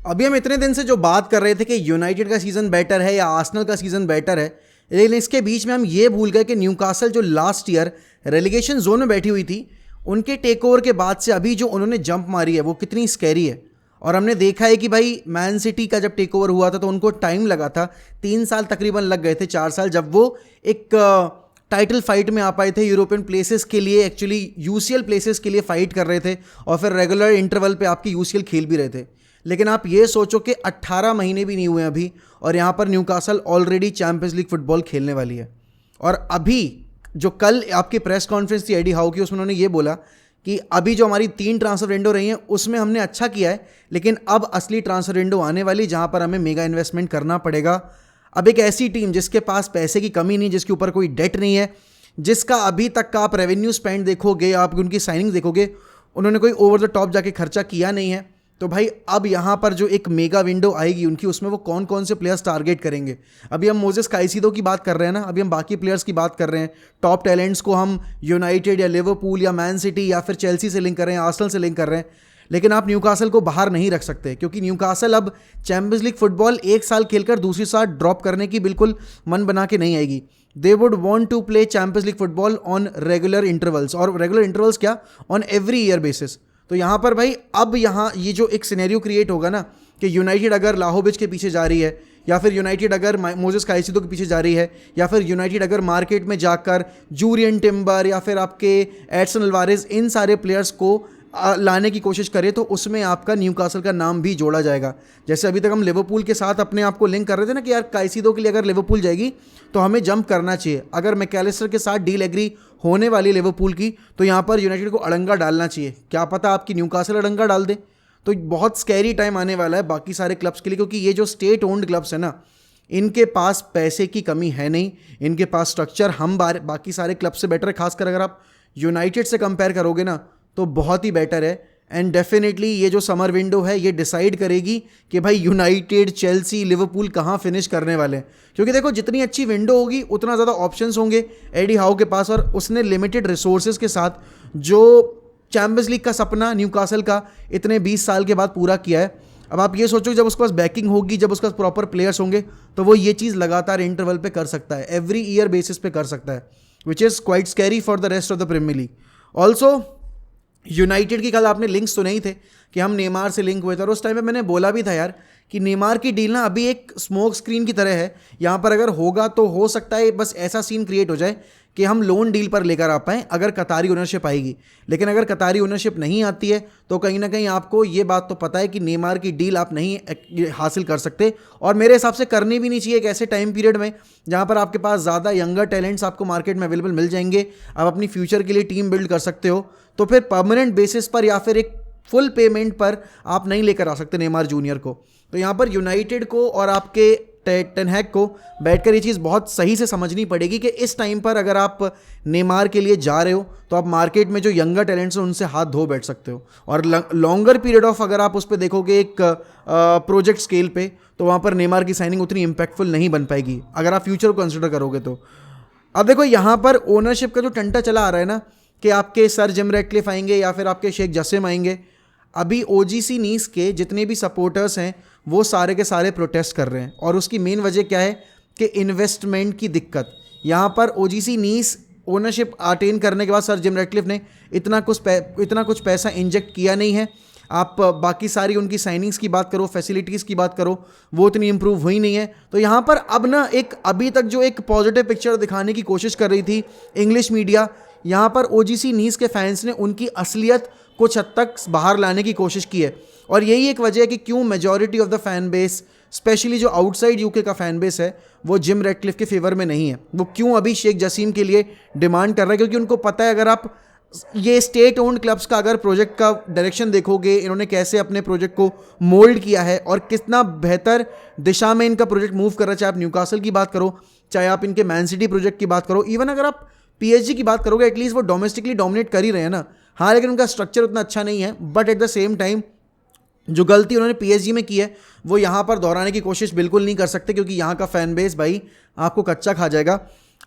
अभी हम इतने दिन से जो बात कर रहे थे कि यूनाइटेड का सीज़न बेटर है या आर्सेनल का सीज़न बेटर है, लेकिन इसके बीच में हम ये भूल गए कि न्यूकासल जो लास्ट ईयर रेलीगेशन जोन में बैठी हुई थी, उनके टेक ओवर के बाद से अभी जो उन्होंने जंप मारी है वो कितनी स्कैरी है। और हमने देखा है कि भाई मैन सिटी का जब टेक ओवर हुआ था तो उनको टाइम लगा था, 3 साल तकरीबन लग गए थे, 4 साल, जब वो एक टाइटल फाइट में आ पाए थे यूरोपियन प्लेसेस के लिए, एक्चुअली यूसीएल प्लेसेस के लिए फाइट कर रहे थे और फिर रेगुलर इंटरवल पे आपकी यूसीएल खेल भी रहे थे। लेकिन आप ये सोचो कि 18 महीने भी नहीं हुए अभी और यहाँ पर Newcastle already champions League football खेलने वाली है। और अभी जो कल आपकी प्रेस कॉन्फ्रेंस थी एडी हाउ की, उसमें उन्होंने ये बोला कि अभी जो हमारी 3 ट्रांसफर विंडो रही हैं उसमें हमने अच्छा किया है, लेकिन अब असली ट्रांसफर विंडो आने वाली जहाँ पर हमें मेगा इन्वेस्टमेंट करना पड़ेगा। अब एक ऐसी टीम जिसके पास पैसे की कमी नहीं, जिसके ऊपर कोई डेट नहीं है, जिसका अभी तक का आप रेवेन्यू स्पेंड देखोगे, आप उनकी साइनिंग देखोगे, उन्होंने कोई ओवर द टॉप जाके खर्चा किया नहीं है। तो भाई अब यहाँ पर जो एक मेगा विंडो आएगी उनकी, उसमें वो कौन कौन से प्लेयर्स टारगेट करेंगे। अभी हम मोजेस काइसीडो की बात कर रहे हैं ना, अभी हम बाकी प्लेयर्स की बात कर रहे हैं, टॉप टैलेंट्स को हम यूनाइटेड या लिवरपूल या मैन सिटी या फिर चेल्सी से लिंक कर रहे हैं, आर्सेनल से लिंक कर रहे हैं। लेकिन आप न्यूकासल को बाहर नहीं रख सकते, क्योंकि न्यूकासल अब चैंपियंस लीग फुटबॉल एक साल खेलकर दूसरी साल ड्रॉप करने की बिल्कुल मन बना के नहीं आएगी। They would want to play Champions League football on regular intervals, और रेगुलर इंटरवल्स क्या, ऑन एवरी ईयर बेसिस। तो यहाँ पर भाई अब यहाँ ये जो एक सिनेरियो क्रिएट होगा ना कि यूनाइटेड अगर लाहोविच के पीछे जा रही है, या फिर यूनाइटेड अगर मोजेस काइसीडो के पीछे जा रही है, या फिर यूनाइटेड अगर मार्केट में जाकर जूरियन टिम्बर या फिर आपके एडसन अल्वारेज, इन सारे प्लेयर्स को लाने की कोशिश करे, तो उसमें आपका न्यूकासल का नाम भी जोड़ा जाएगा। जैसे अभी तक हम लिवरपूल के साथ अपने आप को लिंक कर रहे थे ना कि यार काइसीडो के लिए अगर लिवरपूल जाएगी तो हमें जंप करना चाहिए, अगर मैकैलिस्टर के साथ डील एग्री होने वाली लिवरपूल की तो यहाँ पर यूनाइटेड को अड़ंगा डालना चाहिए। क्या पता आपकी न्यूकासल अड़ंगा डाल दे। तो बहुत स्कैरी टाइम आने वाला है बाकी सारे क्लब्स के लिए, क्योंकि ये जो स्टेट ओन्ड क्लब्स है ना, इनके पास पैसे की कमी है नहीं, इनके पास स्ट्रक्चर हम बाकी सारे क्लब से बेटर है। खासकर अगर आप यूनाइटेड से कंपेयर करोगे ना तो बहुत ही बेटर है। एंड डेफिनेटली ये जो समर विंडो है ये डिसाइड करेगी कि भाई यूनाइटेड, चेल्सी, लिवरपूल कहाँ फिनिश करने वाले हैं। क्योंकि देखो जितनी अच्छी विंडो होगी उतना ज़्यादा ऑप्शंस होंगे एडी हाउ के पास, और उसने लिमिटेड रिसोर्सेज के साथ जो चैंपियंस लीग का सपना न्यूकासल का इतने 20 साल के बाद पूरा किया है। अब आप ये सोचो जब उसके पास बैकिंग होगी, जब उसके पास प्रॉपर प्लेयर्स होंगे, तो वो ये चीज़ लगातार इंटरवल पे कर सकता है, एवरी ईयर बेसिस पे कर सकता है, which is quite scary for the rest of the Premier League. Also United की कल आपने लिंक्स तो नहीं थे कि हम नेमार से लिंक हुए थे, और उस टाइम पे मैंने बोला भी था यार कि नेमार की डील ना अभी एक स्मोक स्क्रीन की तरह है। यहाँ पर अगर होगा तो हो सकता है बस ऐसा सीन क्रिएट हो जाए कि हम लोन डील पर लेकर आ पाएँ अगर कतारी ओनरशिप आएगी। लेकिन अगर कतारी ओनरशिप नहीं आती है तो कहीं ना कहीं आपको ये बात तो पता है कि नेमार की डील आप नहीं हासिल कर सकते, और मेरे हिसाब से करनी भी नहीं चाहिए एक ऐसे टाइम पीरियड में जहाँ पर आपके पास ज़्यादा यंगर टैलेंट्स आपको मार्केट में अवेलेबल मिल जाएंगे, आप अपनी फ्यूचर के लिए टीम बिल्ड कर सकते हो। तो फिर परमानेंट बेसिस पर या फिर एक फुल पेमेंट पर आप नहीं लेकर आ सकते नेमार जूनियर को। तो यहाँ पर यूनाइटेड को और आपके टेन हैग को बैठकर ये चीज़ बहुत सही से समझनी पड़ेगी कि इस टाइम पर अगर आप नेमार के लिए जा रहे हो तो आप मार्केट में जो यंगर टैलेंट्स हैं उनसे हाथ धो बैठ सकते हो, और लॉन्गर पीरियड ऑफ अगर आप उस पर देखोगे एक प्रोजेक्ट स्केल पे, तो वहाँ पर नेमार की साइनिंग उतनी इम्पैक्टफुल नहीं बन पाएगी अगर आप फ्यूचर को कंसिडर करोगे तो। अब देखो यहाँ पर ओनरशिप का जो टंटा चला आ रहा है ना कि आपके सर जिम रैटक्लिफ आएंगे या फिर आपके शेख जसीम आएंगे, अभी ओजीसी नीस के जितने भी सपोर्टर्स हैं वो सारे के सारे प्रोटेस्ट कर रहे हैं, और उसकी मेन वजह क्या है कि इन्वेस्टमेंट की दिक्कत। यहाँ पर ओजीसी नीस ओनरशिप अटेन करने के बाद सर जिम रैटक्लिफ ने इतना कुछ पैसा इंजेक्ट किया नहीं है। आप बाकी सारी उनकी साइनिंग्स की बात करो, फैसिलिटीज़ की बात करो, वो इतनी इंप्रूव हुई नहीं है। तो यहाँ पर अब ना एक अभी तक जो एक पॉजिटिव पिक्चर दिखाने की कोशिश कर रही थी इंग्लिश मीडिया, यहाँ पर ओजीसी नीस के फैंस ने उनकी असलियत कुछ हद तक बाहर लाने की कोशिश की है। और यही एक वजह है कि क्यों majority of the fan base, specially जो आउटसाइड यूके का फैन बेस है, वो जिम रैटक्लिफ के फेवर में नहीं है। वो क्यों अभी शेख जसीम के लिए डिमांड कर रहा है, क्योंकि उनको पता है अगर आप ये स्टेट ओन्ड क्लब्स का अगर प्रोजेक्ट का डायरेक्शन देखोगे, इन्होंने कैसे अपने प्रोजेक्ट को मोल्ड किया है और कितना बेहतर दिशा में इनका प्रोजेक्ट मूव कर रहा है। चाहे आप न्यूकासल की बात करो, चाहे आप इनके मैन सिटी प्रोजेक्ट की बात करो, इवन अगर आप पीएसजी की बात करोगे, एटलीस्ट वो डोमेस्टिकली डोमिनेट कर ही रहे हैं ना। हाँ, लेकिन उनका स्ट्रक्चर उतना अच्छा नहीं है, but at the same time जो गलती उन्होंने पीएसजी में की है वो यहाँ पर दोहराने की कोशिश बिल्कुल नहीं कर सकते, क्योंकि यहाँ का फैन बेस भाई आपको कच्चा खा जाएगा।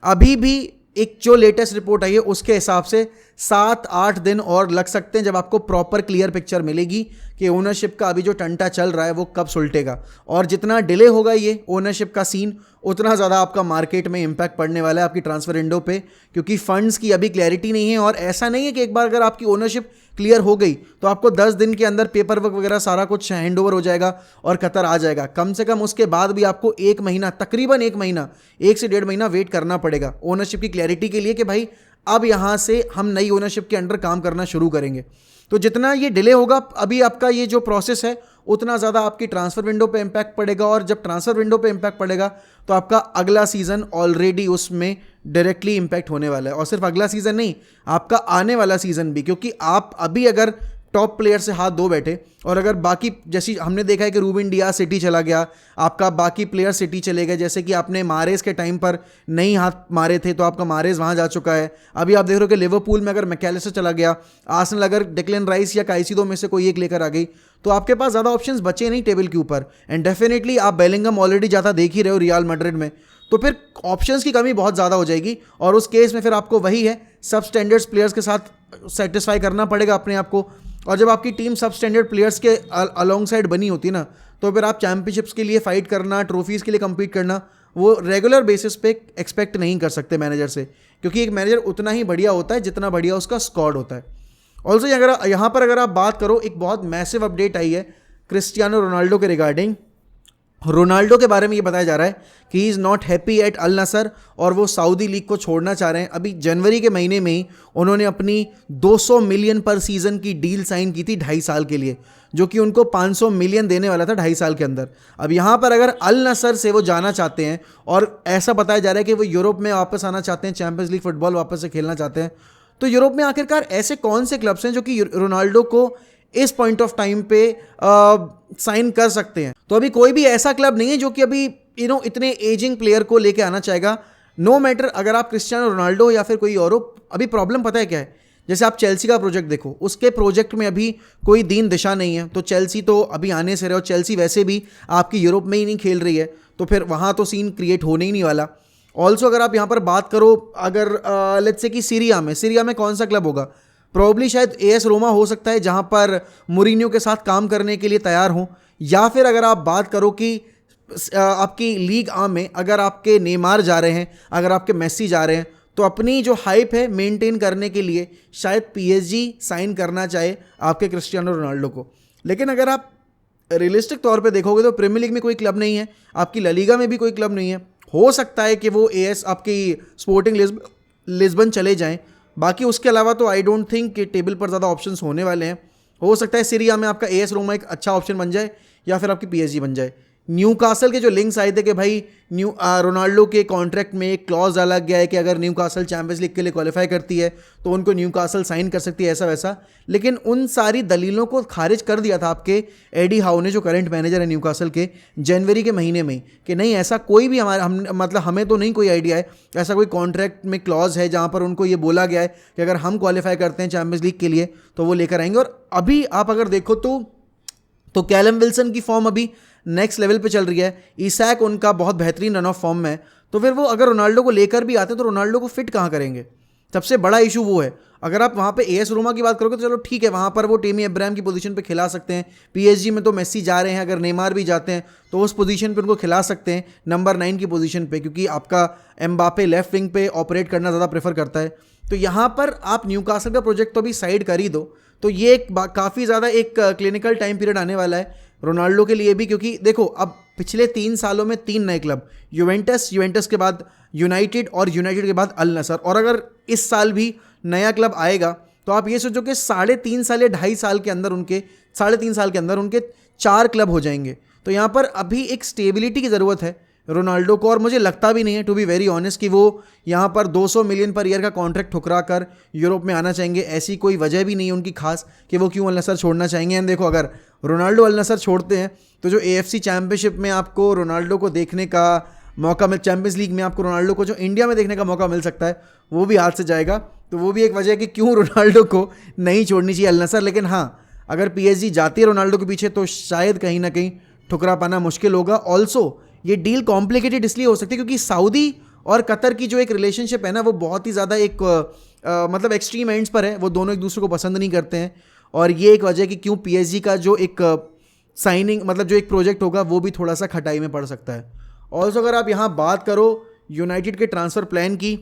अभी भी एक जो लेटेस्ट रिपोर्ट आई है उसके हिसाब से 7-8 दिन और लग सकते हैं, जब आपको प्रॉपर क्लियर पिक्चर मिलेगी कि ओनरशिप का अभी जो टंटा चल रहा है वो कब सुलटेगा। और जितना डिले होगा ये ओनरशिप का सीन, उतना ज़्यादा आपका मार्केट में इम्पैक्ट पड़ने वाला है आपकी ट्रांसफर विंडो पे, क्योंकि फंड्स की अभी क्लैरिटी नहीं है। और ऐसा नहीं है कि एक बार अगर आपकी ओनरशिप क्लियर हो गई तो आपको 10 दिन के अंदर पेपर वर्क वगैरह सारा कुछ हैंड ओवर हो जाएगा और कतर आ जाएगा। कम से कम उसके बाद भी आपको 1 महीना, तकरीबन 1 महीना, 1 से 1.5 महीना वेट करना पड़ेगा ओनरशिप की क्लैरिटी के लिए कि भाई अब यहाँ से हम नई ओनरशिप के अंडर काम करना शुरू करेंगे। तो जितना ये डिले होगा अभी आपका ये जो प्रोसेस है, उतना ज़्यादा आपकी ट्रांसफ़र विंडो पे इम्पैक्ट पड़ेगा। और जब ट्रांसफ़र विंडो पे इम्पैक्ट पड़ेगा तो आपका अगला सीज़न ऑलरेडी उसमें डायरेक्टली इम्पैक्ट होने वाला है। और सिर्फ अगला सीज़न नहीं, आपका आने वाला सीज़न भी, क्योंकि आप अभी अगर टॉप प्लेयर से हाथ धो बैठे और अगर बाकी, जैसी हमने देखा है कि रूबिन डियास सिटी चला गया, आपका बाकी प्लेयर सिटी चले गए, जैसे कि आपने मारेज के टाइम पर नहीं हाथ मारे थे तो आपका मारेज वहाँ जा चुका है। अभी आप देख रहे हो कि लिवरपूल में अगर मैकैलिस्टर चला गया, आर्सेनल अगर डिक्लेन राइस या काइसिडो में से कोई एक लेकर आ गई, तो आपके पास ज़्यादा ऑप्शंस बचे नहीं टेबल के ऊपर। एंड डेफिनेटली आप बेलिंगम ऑलरेडी जाता देख ही रहे हो रियल मैड्रिड में, तो फिर ऑप्शंस की कमी बहुत ज़्यादा हो जाएगी। और उस केस में फिर आपको वही है, सब स्टैंडर्ड्स प्लेयर्स के साथ सेटिस्फाई करना पड़ेगा अपने आप को। और जब आपकी टीम सब स्टैंडर्ड प्लेयर्स के अलॉन्ग साइड बनी होती है ना, तो फिर आप चैंपियनशिप्स के लिए फाइट करना, ट्रॉफीज़ के लिए compete करना, वो रेगुलर बेसिस पे एक्सपेक्ट नहीं कर सकते मैनेजर से, क्योंकि एक मैनेजर उतना ही बढ़िया होता है जितना बढ़िया उसका स्क्वाड होता है। ऑल्सो अगर यहाँ पर अगर आप बात करो, एक बहुत मैसिव अपडेट आई है क्रिस्टियानो रोनाल्डो के रिगार्डिंग। रोनाल्डो के बारे में ये बताया जा रहा है कि he is not happy at Al Nassr और वो सऊदी लीग को छोड़ना चाह रहे हैं। अभी जनवरी के महीने में ही उन्होंने अपनी 200 मिलियन पर सीज़न की डील साइन की थी 2.5 साल के लिए, जो कि उनको 500 मिलियन देने वाला था 2.5 साल के अंदर। अब यहाँ पर अगर अल नसर से वो जाना चाहते हैं और ऐसा बताया जा रहा है कि वो यूरोप में वापस आना चाहते हैं, चैंपियंस लीग फुटबॉल वापस से खेलना चाहते हैं, तो यूरोप में आखिरकार ऐसे कौन से क्लब्स हैं जो कि रोनाल्डो को इस पॉइंट ऑफ टाइम पे साइन कर सकते हैं? तो अभी कोई भी ऐसा क्लब नहीं है जो कि अभी इतने एजिंग प्लेयर को लेके आना चाहेगा। नो मैटर अगर आप क्रिस्टियानो रोनाल्डो या फिर कोई और हो। अभी प्रॉब्लम पता है क्या है, जैसे आप चेल्सी का प्रोजेक्ट देखो, उसके प्रोजेक्ट में अभी कोई दीन दिशा नहीं है, तो चेल्सी तो अभी आने से रहे, और चेल्सी वैसे भी आपकी यूरोप में ही नहीं खेल रही है, तो फिर वहाँ तो सीन क्रिएट होने ही नहीं वाला। ऑल्सो अगर आप यहाँ पर बात करो, अगर लेट्स से कि सीरिया में कौन सा क्लब होगा? प्रॉब्ली शायद एएस रोमा हो सकता है, जहाँ पर मुरीनियो के साथ काम करने के लिए तैयार हों। या फिर अगर आप बात करो कि आपकी लीग आ में अगर आपके नेमार जा रहे हैं, अगर आपके मेसी जा रहे हैं, तो अपनी जो हाइप है मेंटेन करने के लिए शायद पीएसजी साइन करना चाहे आपके क्रिस्टियानो रोनाल्डो को। लेकिन अगर आप रियलिस्टिक तौर पे देखोगे तो प्रीमियर लीग में कोई क्लब नहीं है, आपकी ला लीगा में भी कोई क्लब नहीं है। हो सकता है कि वो एएस आपकी स्पोर्टिंग लिस्बन चले जाएं, बाकी उसके अलावा तो आई डोंट थिंक कि टेबल पर ज़्यादा ऑप्शंस होने वाले हैं। हो सकता है सीरिया में आपका एएस रोमा एक अच्छा ऑप्शन बन जाए या फिर आपकी पीएसजी बन जाए। न्यूकासल के जो लिंक्स आए थे कि भाई रोनाल्डो के कॉन्ट्रैक्ट में एक क्लॉज डाला गया है कि अगर न्यूकासल चैंपियंस लीग के लिए क्वालिफाई करती है तो उनको न्यूकासल साइन कर सकती है, ऐसा वैसा। लेकिन उन सारी दलीलों को खारिज कर दिया था आपके एडी हाउ ने, जो करंट मैनेजर है न्यूकासल के, जनवरी के महीने में, कि नहीं ऐसा कोई भी हमें तो नहीं कोई आइडिया है, ऐसा कोई कॉन्ट्रैक्ट में क्लॉज है जहाँ पर उनको ये बोला गया है कि अगर हम क्वालिफाई करते हैं चैंपियंस लीग के लिए तो वो लेकर आएंगे। और अभी आप अगर देखो तो कैलम विल्सन की फॉर्म अभी नेक्स्ट लेवल पे चल रही है, ईसैक उनका बहुत बेहतरीन रन ऑफ फॉर्म में है, तो फिर वो अगर रोनाल्डो को लेकर भी आते हैं तो रोनाल्डो को फिट कहाँ करेंगे? सबसे बड़ा इशू वो है। अगर आप वहाँ पे एएस रोमा की बात करोगे तो चलो ठीक है, वहाँ पर वो टेमी अब्राहम की पोजीशन पे खिला सकते हैं। पीएसजी में तो मेसी जा रहे हैं, अगर नेमार भी जाते हैं तो उस पोजीशन पे उनको खिला सकते हैं, नंबर 9 की पोजीशन पे, क्योंकि आपका एम्बापे लेफ्ट विंग पे ऑपरेट करना ज़्यादा प्रेफर करता है। तो यहाँ पर आप न्यूकासल का प्रोजेक्ट तो अभी साइड कर ही दो, तो ये एक काफ़ी ज़्यादा एक क्लिनिकल टाइम पीरियड आने वाला है रोनाल्डो के लिए भी। क्योंकि देखो अब पिछले 3 सालों में 3 नए क्लब, यूवेंटस के बाद यूनाइटेड और यूनाइटेड के बाद अल नसर, और अगर इस साल भी नया क्लब आएगा तो आप ये सोचो कि 3.5 साल या 2.5 साल के अंदर उनके 3.5 साल के अंदर उनके 4 क्लब हो जाएंगे। तो यहाँ पर अभी एक स्टेबिलिटी की ज़रूरत है रोनाल्डो को, और मुझे लगता भी नहीं है, टू बी वेरी ऑनेस्ट, कि वो यहाँ पर 200 मिलियन पर ईयर का कॉन्ट्रैक्ट ठुकरा कर यूरोप में आना चाहेंगे। ऐसी कोई वजह भी नहीं है उनकी खास कि वो क्यों अल नसर छोड़ना चाहेंगे। एंड देखो, अगर रोनाल्डो अल नसर छोड़ते हैं तो जो एएफसी चैंपियनशिप में आपको रोनाल्डो को देखने का मौका चैंपियंस लीग में आपको रोनाल्डो को जो इंडिया में देखने का मौका मिल सकता है, वो भी हाथ से जाएगा। तो वो भी एक वजह है कि क्यों रोनाल्डो को नहीं छोड़नी चाहिए अल नसर। लेकिन हाँ, अगर पीएसजी जाती है रोनाल्डो के पीछे तो शायद कहीं ना कहीं ठुकरा पाना मुश्किल होगा। ऑल्सो ये डील कॉम्प्लिकेटेड इसलिए हो सकती है क्योंकि सऊदी और कतर की जो एक रिलेशनशिप है ना, वो बहुत ही ज़्यादा एक मतलब एक्सट्रीम एंड्स पर है, वो दोनों एक दूसरे को पसंद नहीं करते हैं। और ये एक वजह कि क्यों PSG का जो एक साइनिंग मतलब जो एक प्रोजेक्ट होगा वो भी थोड़ा सा खटाई में पड़ सकता है। ऑल्सो अगर आप यहाँ बात करो यूनाइटेड के ट्रांसफ़र प्लान की,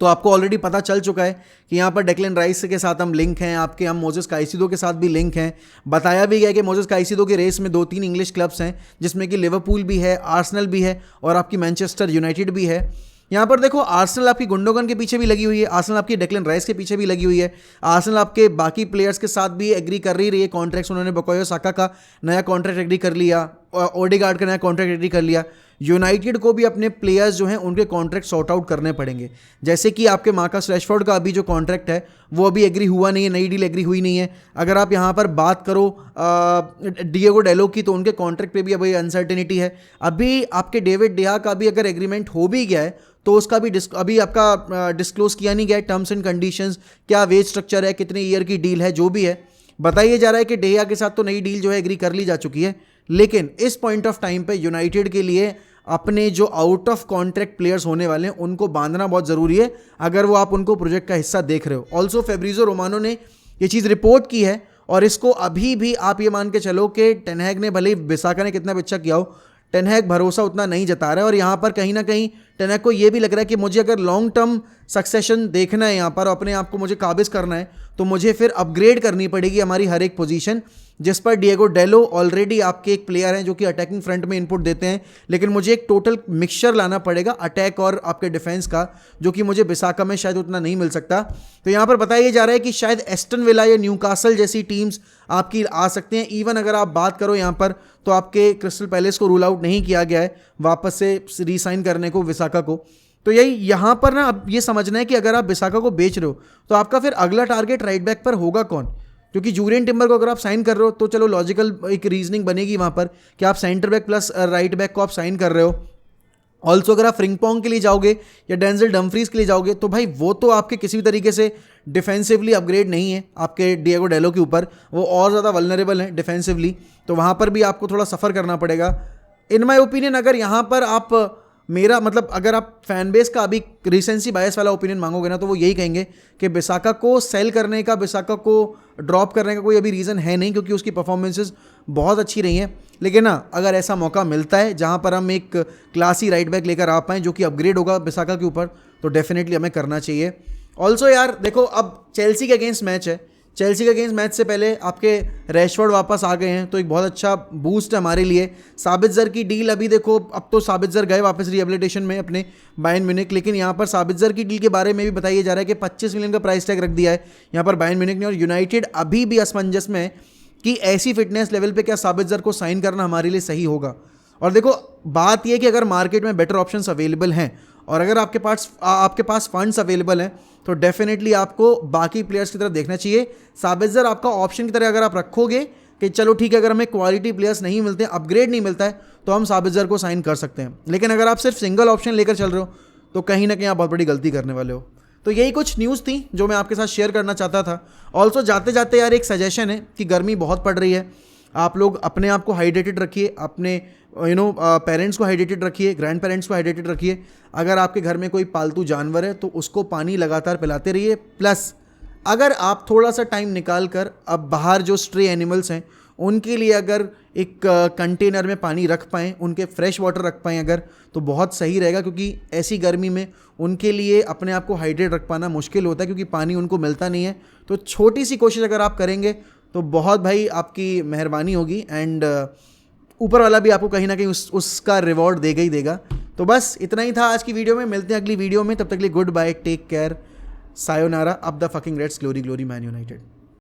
तो आपको ऑलरेडी पता चल चुका है कि यहाँ पर डेक्लन राइस के साथ हम लिंक हैं, आपके हम मोजेस काइसिडो के साथ भी लिंक हैं। बताया भी गया कि मोजेस काइसिडो की रेस में 2-3 इंग्लिश क्लब्स हैं, जिसमें कि लिवरपूल भी है, आर्सेनल भी है और आपकी मैनचेस्टर यूनाइटेड भी है। यहाँ पर देखो आर्सेनल आपकी गुंडोगन के पीछे भी लगी हुई है, आर्सेनल आपकी डेक्लन राइस के पीछे भी लगी हुई है, आर्सेनल आपके बाकी प्लेयर्स के साथ भी एग्री कर रही है कॉन्ट्रैक्ट्स। उन्होंने बुकायो साका का नया कॉन्ट्रैक्ट एग्री कर लिया, ओडेगार्ड का नया कॉन्ट्रैक्ट एग्री कर लिया। यूनाइटेड को भी अपने प्लेयर्स जो हैं उनके कॉन्ट्रैक्ट सॉर्ट आउट करने पड़ेंगे, जैसे कि आपके मार्कस रैशफोर्ड का अभी जो कॉन्ट्रैक्ट है वो अभी एग्री हुआ नहीं है, नई डील एग्री हुई नहीं है। अगर आप यहाँ पर बात करो डिएगो डेलो की, तो उनके कॉन्ट्रैक्ट पे भी अभी अनसर्टेनिटी है। अभी आपके डेविड डेहा का भी अगर एग्रीमेंट हो भी गया है तो उसका भी अभी आपका डिस्क्लोज किया नहीं गया है टर्म्स एंड कंडीशंस, क्या वेज स्ट्रक्चर है, कितने ईयर की डील है, जो भी है बताइए जा रहा है कि डेहा के साथ तो नई डील जो है एग्री कर ली जा चुकी है। लेकिन इस पॉइंट ऑफ टाइम पे यूनाइटेड के लिए अपने जो आउट ऑफ कॉन्ट्रैक्ट प्लेयर्स होने वाले हैं उनको बांधना बहुत ज़रूरी है, अगर वो आप उनको प्रोजेक्ट का हिस्सा देख रहे हो। ऑल्सो फेब्रिजो रोमानो ने ये चीज़ रिपोर्ट की है, और इसको अभी भी आप ये मान के चलो कि टेन हैग ने, भले ही बिसाका ने कितना भी अच्छा किया हो, टेन हैग भरोसा उतना नहीं जता रहा है। और यहाँ पर कहीं ना कहीं टेन हैग को ये भी लग रहा है कि मुझे अगर लॉन्ग टर्म सक्सेशन देखना है यहाँ पर, अपने आप को मुझे काबिज करना है, तो मुझे फिर अपग्रेड करनी पड़ेगी हमारी हर एक पोजीशन, जिस पर डिएगो डेलो ऑलरेडी आपके एक प्लेयर हैं जो कि अटैकिंग फ्रंट में इनपुट देते हैं, लेकिन मुझे एक टोटल मिक्सचर लाना पड़ेगा अटैक और आपके डिफेंस का, जो कि मुझे बिसाका में शायद उतना नहीं मिल सकता। तो यहाँ पर बताया जा रहा है कि शायद एस्टन विला या न्यूकासल जैसी टीम्स आपकी आ सकते हैं। इवन अगर आप बात करो यहाँ पर, तो आपके क्रिस्टल पैलेस को रूल आउट नहीं किया गया है वापस से रीसाइन करने को बिसाका को। तो यही यहाँ पर ना अब ये समझना है कि अगर आप बिसाका को बेच रहे हो तो आपका फिर अगला टारगेट राइट बैक पर होगा कौन, क्योंकि जूरियन टिम्बर को अगर आप साइन कर रहे हो तो चलो लॉजिकल एक रीजनिंग बनेगी वहाँ पर कि आप centre back plus right back को आप साइन कर रहे हो। ऑल्सो अगर आप फ्रिंगपोंग के लिए जाओगे या डेंजल डम्फ्रीज के लिए जाओगे, तो भाई वो तो आपके किसी भी तरीके से डिफेंसिवली अपग्रेड नहीं है आपके डिएगो डेलो के ऊपर, वो और ज़्यादा वल्नरेबल है डिफेंसिवली, तो वहाँ पर भी आपको थोड़ा सफ़र करना पड़ेगा। इन माई ओपिनियन अगर यहाँ पर आप मेरा मतलब अगर आप फैन बेस का अभी रिसेंसी बायस वाला ओपिनियन मांगोगे ना, तो वो यही कहेंगे कि बिसाका को सेल करने का, बिसाका को ड्रॉप करने का कोई अभी रीज़न है नहीं, क्योंकि उसकी परफॉर्मेंसेस बहुत अच्छी रही हैं। लेकिन ना अगर ऐसा मौका मिलता है जहाँ पर हम एक क्लासी राइट बैक लेकर आ पाएँ जो कि अपग्रेड होगा बिसाका के ऊपर, तो डेफिनेटली हमें करना चाहिए। ऑल्सो यार देखो, अब चेल्सी के अगेंस्ट मैच है, चेल्सी के अगेंस्ट मैच से पहले आपके रैशफोर्ड वापस आ गए हैं, तो एक बहुत अच्छा बूस्ट है हमारे लिए। साबित्जर की डील अभी देखो, अब तो साबित्जर गए वापस रिहेबिलिटेशन में अपने बायर्न म्यूनिख, लेकिन यहाँ पर साबित्जर की डील के बारे में भी बताया जा रहा है कि 25 मिलियन का प्राइस टैग रख दिया है यहाँ पर बायर्न म्यूनिख ने। और यूनाइटेड अभी भी असमंजस में है कि ऐसी फिटनेस लेवल पर क्या साबित्जर को साइन करना हमारे लिए सही होगा। और देखो बात यह कि अगर मार्केट में बेटर ऑप्शंस अवेलेबल हैं और अगर आपके पास फंड्स अवेलेबल हैं, तो डेफिनेटली आपको बाकी प्लेयर्स की तरफ देखना चाहिए। साबित्जर आपका ऑप्शन की तरह अगर आप रखोगे कि चलो ठीक है, अगर हमें क्वालिटी प्लेयर्स नहीं मिलते, अपग्रेड नहीं मिलता है, तो हम साबित्जर को साइन कर सकते हैं। लेकिन अगर आप सिर्फ सिंगल ऑप्शन लेकर चल रहे हो तो कहीं ना कहीं आप बहुत बड़ी गलती करने वाले हो। तो यही कुछ न्यूज़ थी जो मैं आपके साथ शेयर करना चाहता था। ऑल्सो जाते जाते यार एक सजेशन है कि गर्मी बहुत पड़ रही है, आप लोग अपने आप को हाइड्रेटेड रखिए, अपने पेरेंट्स को हाइड्रेटेड रखिए, ग्रैंड पेरेंट्स को हाइड्रेटेड रखिए। अगर आपके घर में कोई पालतू जानवर है तो उसको पानी लगातार पिलाते रहिए। प्लस अगर आप थोड़ा सा टाइम निकाल कर अब बाहर जो स्ट्रे एनिमल्स हैं उनके लिए अगर एक कंटेनर में पानी रख पाएँ, उनके फ्रेश वाटर रख पाएँ अगर, तो बहुत सही रहेगा, क्योंकि ऐसी गर्मी में उनके लिए अपने आप को हाइड्रेट रख पाना मुश्किल होता है, क्योंकि पानी उनको मिलता नहीं है। तो छोटी सी कोशिश अगर आप करेंगे तो बहुत भाई आपकी मेहरबानी होगी, एंड ऊपर वाला भी आपको कहीं ना कहीं उसका रिवॉर्ड देगा ही देगा। तो बस इतना ही था आज की वीडियो में, मिलते हैं अगली वीडियो में, तब तक के लिए गुड बाय, टेक केयर, सायोनारा, up the fucking Reds, glory glory Man United.